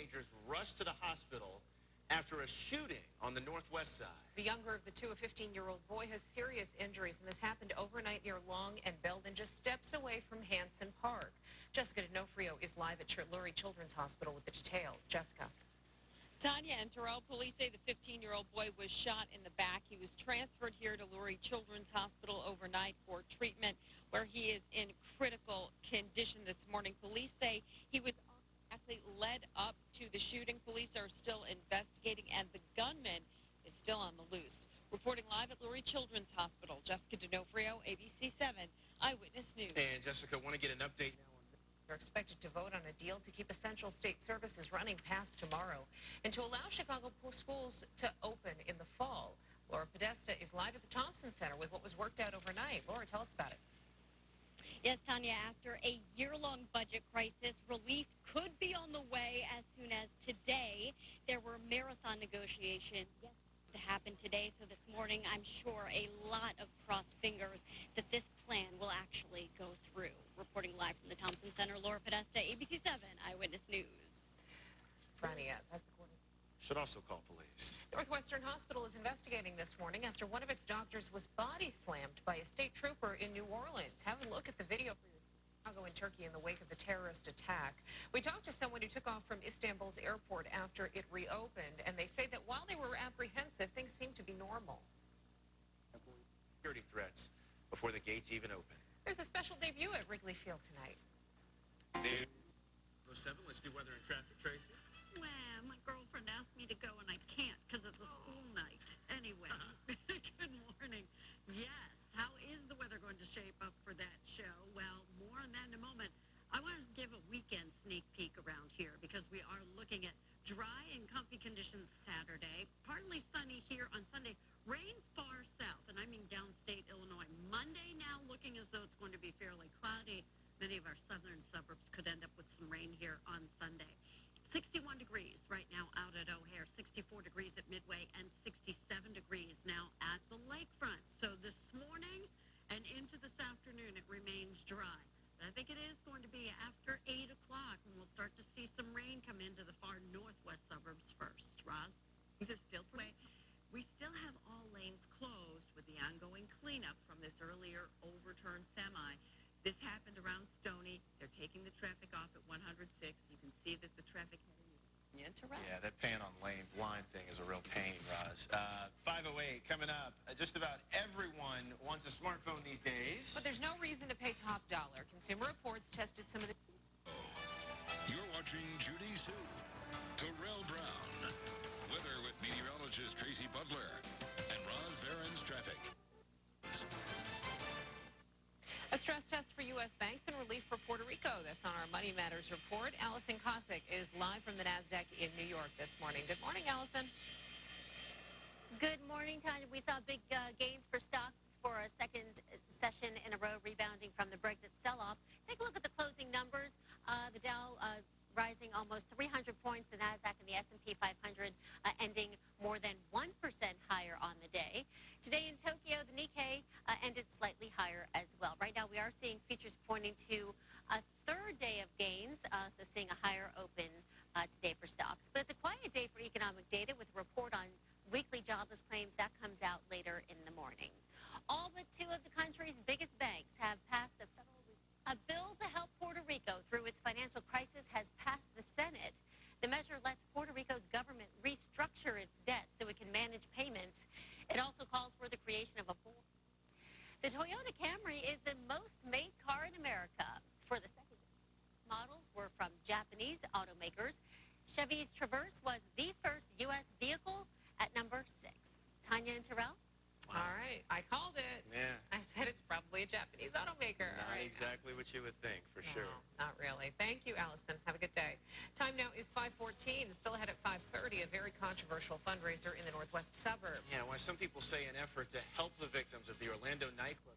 teenagers rushed to the hospital after a shooting on the northwest side. The younger of the two, a 15-year-old boy, has serious injuries, and this happened overnight near Long and Belden, just steps away from Hanson Park. Jessica D'Onofrio is live at Lurie Children's Hospital with the details. Jessica. Tanja and Terrell, police say the 15-year-old boy was shot in the back. He was transferred here to Lurie Children's Hospital overnight for treatment, where he is in critical condition this morning. Police say he was actually led up to the shooting. Police are still investigating, and the gunman is still on the loose. Reporting live at Lurie Children's Hospital, Jessica D'Onofrio, ABC 7 Eyewitness News. And Jessica, want to get an update now. They're expected to vote on a deal to keep essential state services running past tomorrow and to allow Chicago schools to open in the fall. Laura Podesta is live at the Thompson Center with what was worked out overnight. Laura, tell us about it. Yes, Tanya, after a year-long budget crisis, relief could be on the way as soon as today. There were marathon negotiations to happen today, so this morning I'm sure a lot of crossed fingers that this plan will actually go through. Reporting live from the Thompson Center, Laura Podesta, ABC 7 Eyewitness News. Should also call police. Northwestern Hospital is investigating this morning after one of its doctors was body slammed by a state trooper in New Orleans. Have a look at the video for Chicago and Turkey in the wake of the terrorist attack. We talked to someone who took off from Istanbul's airport after it reopened, and they say that while they were apprehensive, things seemed to be normal. Security threats before the gates even open. There's a special debut at Wrigley Field tonight. 7, let's do weather and traffic, Tracy. Well, my girlfriend asked me to go, and I can't because it's a school night. Anyway, good morning. Yes, how is the weather going to shape up for that show? Well, more on that in a moment. I want to give a weekend sneak peek around here because we are looking at dry and comfy conditions Saturday. Partly sunny here on Sunday. Rain far south, and I mean downstate Illinois. Monday now looking as though it's going to be fairly cloudy. Many of our southern suburbs could end up with some rain here on Sunday. 61 degrees right now out at O'Hare, 64 degrees at Midway, and 67 degrees now at the lakefront. So this morning and into this afternoon, it remains dry. But I think it is going to be after 8 o'clock when we'll start to see some rain come into the far northwest suburbs first. Roz? Is it still pretty? We still have all lanes closed with the ongoing cleanup from this earlier overturned semi. This happened around Stony. They're taking the traffic off at 106. You can see that the traffic heading into Terrell. Yeah, that pan on lane blind thing is a real pain, Roz. 5:08 coming up. Just about everyone wants a smartphone these days. But there's no reason to pay top dollar. Consumer Reports tested some of the... You're watching Judy Sue, Terrell Brown, weather with meteorologist Tracy Butler, and Roz Varen's traffic. A stress test for U.S. banks and relief for Puerto Rico. That's on our Money Matters report. Alison is live from the NASDAQ in New York this morning. Good morning, Alison. Good morning, Tanya. We saw big gains for stocks for a second session in a row, rebounding from the Brexit sell-off. Take a look at the closing numbers. The Dow rising almost 300 points, the NASDAQ and the S&P 500 ending more than 1% higher on the day. Today in Tokyo, the Nikkei ended slightly higher as well. Right now, we are seeing futures pointing to a third day of gains, so seeing a higher open today for stocks. But it's a quiet day for economic data with a report on weekly jobless claims. That comes out later in the morning. All but two of the country's biggest banks have passed a bill to help Puerto Rico through its financial crisis has passed the Senate. The measure lets Puerto Rico's government restructure its debt so it can manage payments. It also calls for the creation of a board. The Toyota Camry is the most made car in America. For the second, models were from Japanese automakers. Chevy's Traverse was the first U.S. vehicle at number 6. Tanya and Terrell? Wow. All right. I called it. Yeah. I said it's probably a Japanese automaker. Not exactly what you would think, for sure. Not really. Thank you, Allison. Have a good day. Time now is 5:14. Still ahead at 5:30, a very controversial fundraiser in the northwest suburbs. Yeah, why some people say an effort to help the victims of the Orlando nightclub.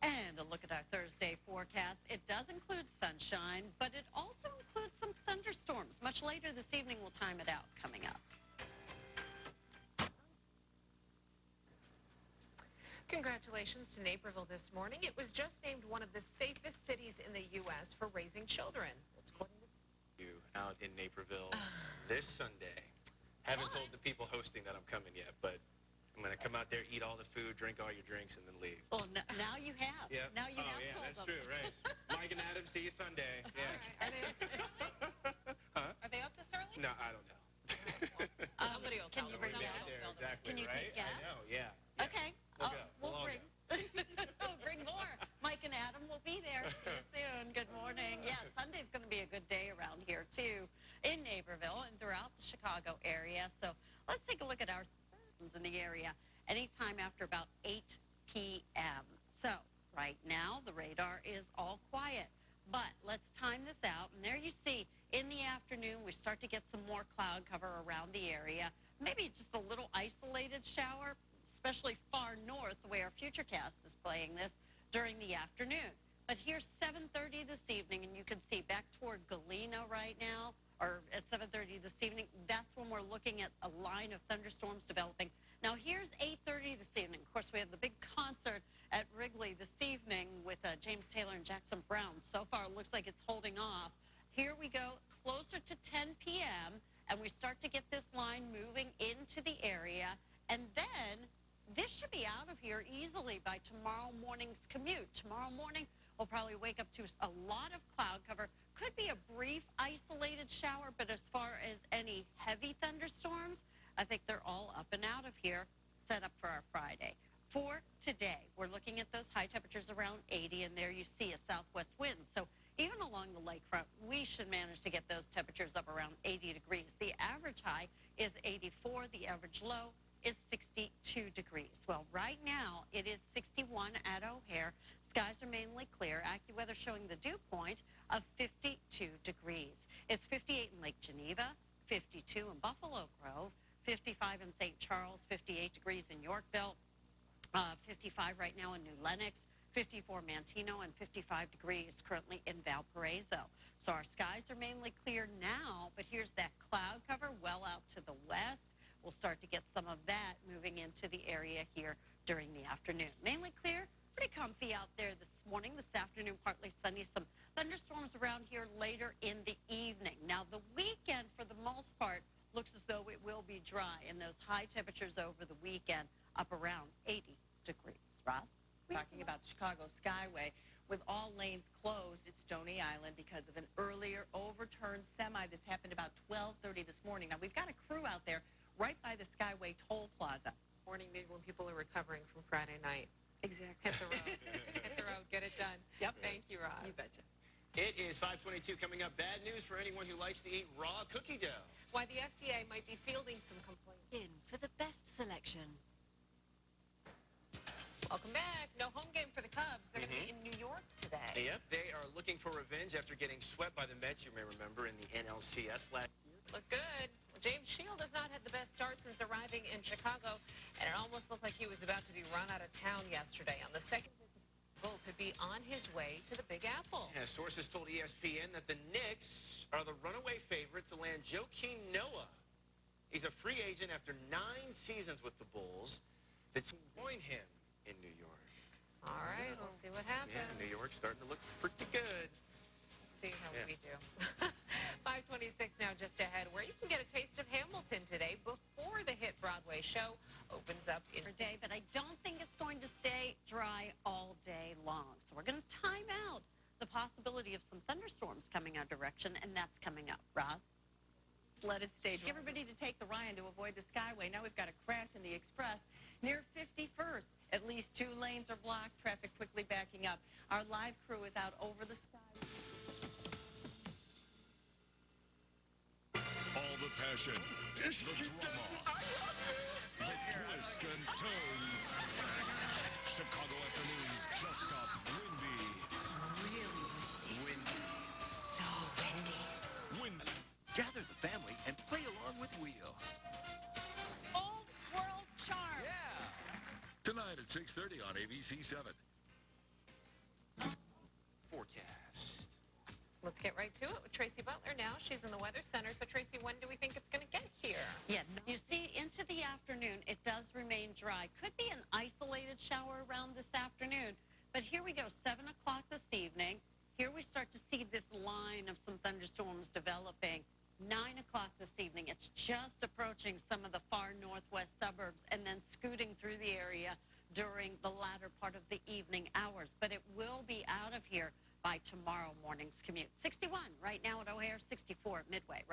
And a look at our Thursday forecast. It does include sunshine, but it also includes some thunderstorms. Much later this evening, we'll time it out coming up. Congratulations to Naperville this morning. It was just named one of the safest cities in the U.S. for raising children. That's according to this Sunday. Haven't told the people hosting that I'm coming yet, but I'm going to come out there, eat all the food, drink all your drinks, and then leave. Well, now you have. Yeah. Now you have yeah, told that's them. true, right. Mike and Adam, see you Sunday. Yeah. All right. Are they up this early? No, I don't know. Somebody will tell Can you them. bring We'll be that? out there, exactly, Can you right? take gas? I know, yeah. Okay. We'll go. We'll all bring. go. We'll bring more. Mike and Adam will be there. See you soon. Good morning. Yeah, Sunday's going to be a good day around here, too, in Naperville and throughout the Chicago area. So let's take a look at our citizens in the area anytime after about 8 p.m. So right now, the radar is all quiet. But let's time this out. And there you see, in the afternoon, we start to get some more cloud cover around the area. Maybe just a little isolated shower, especially far north, the way our Futurecast is playing this during the afternoon. But here's 7:30 this evening, and you can see back toward Galena right now, or at 7:30 this evening, that's when we're looking at a line of thunderstorms developing. Now, here's 8:30 this evening. Of course, we have the big concert at Wrigley this evening with James Taylor and Jackson Brown. So far, it looks like it's holding off. Here we go, closer to 10 p.m., and we start to get this line moving into the area. And then this should be out of here easily by tomorrow morning's commute. Tomorrow morning, we'll probably wake up to a lot of cloud cover. Could be a brief isolated shower, but as far as any heavy thunderstorms, I think they're all up and out of here, set up for our Friday. For today, we're looking at those high temperatures around 80, and there you see a southwest wind. So even along the lakefront, we should manage to get those temperatures up around 80 degrees. The average high is 84. The average low is 62 degrees. Well, right now, it is 61 at O'Hare. Skies are mainly clear. AccuWeather showing the dew point of 52 degrees. It's 58 in Lake Geneva, 52 in Buffalo Grove, 55 in St. Charles, 58 degrees in Yorkville, 55 right now in New Lenox, 54 Manteno, and 55 degrees currently in Valparaiso. So our skies are mainly clear now, but here's that cloud cover well out to the west. We'll start to get some of that moving into the area here during the afternoon. Mainly clear, pretty comfy out there this morning. This afternoon, partly sunny. Some thunderstorms around here later in the evening. Now, the weekend, for the most part, looks as though it will be dry, and those high temperatures over the weekend up around 80 degrees. Rob? Talking about the Chicago Skyway, with all lanes closed at Stony Island because of an earlier overturned semi. This happened about 12:30 this morning. Now, we've got a crew out there right by the Skyway toll plaza. Morning, maybe when people are recovering from Friday night. Exactly. Hit the road. Hit the road. Get it done. Yep. Thank you, Rob. You betcha. It is 5:22 coming up. Bad news for anyone who likes to eat raw cookie dough. Why the FDA might be fielding some complaints. In for the best selection. Welcome back. No home game for the Cubs. They're going to be in New York today. Yep, they are looking for revenge after getting swept by the Mets, you may remember, in the NLCS last year. Look good. Well, James Shield has not had the best start since arriving in Chicago, and it almost looked like he was about to be run out of town yesterday. On the second visit, Bull could be on his way to the Big Apple. Yeah, sources told ESPN that the Knicks are the runaway favorite to land Joakim Noah. He's a free agent after 9 seasons with the Bulls. The team joined him in New York. All right, we'll see what happens. Yeah, New York's starting to look pretty good. See how we do. 5:26 now, just ahead, where you can get a taste of Hamilton today before the hit Broadway show opens up in For day, but I don't think it's going to stay dry all day long. So we're going to time out the possibility of some thunderstorms coming our direction, and that's coming up. Roz? Let it stage everybody to take the Ryan to avoid the Skyway. Now we've got a crash in the Express near 51st. At least 2 lanes are blocked. Traffic quickly backing up. Our live crew is out over the Skyway. All the passion, the drama, the twists and turns. Chicago afternoons just got windy. Really Windy. so windy. Windy. Gather the family and play along with Wheel. Old World Charm. Tonight at 6:30 on ABC7. Forecast. Let's get right to it with Tracy Butler now. She's in the Weather Center. So, Tracy, when do we think it's going to get here? Yeah, you see, into the afternoon, it does remain dry. Could be an isolated shower around this afternoon. But here we go, 7 o'clock this evening. Here we start to see this line of some thunderstorms developing. 9 o'clock this evening. just approaching some of the far northwest suburbs and then scooting through the area during the latter part of the evening hours. But it will be out of here by tomorrow morning's commute. 61 right now at O'Hare, 64 at Midway.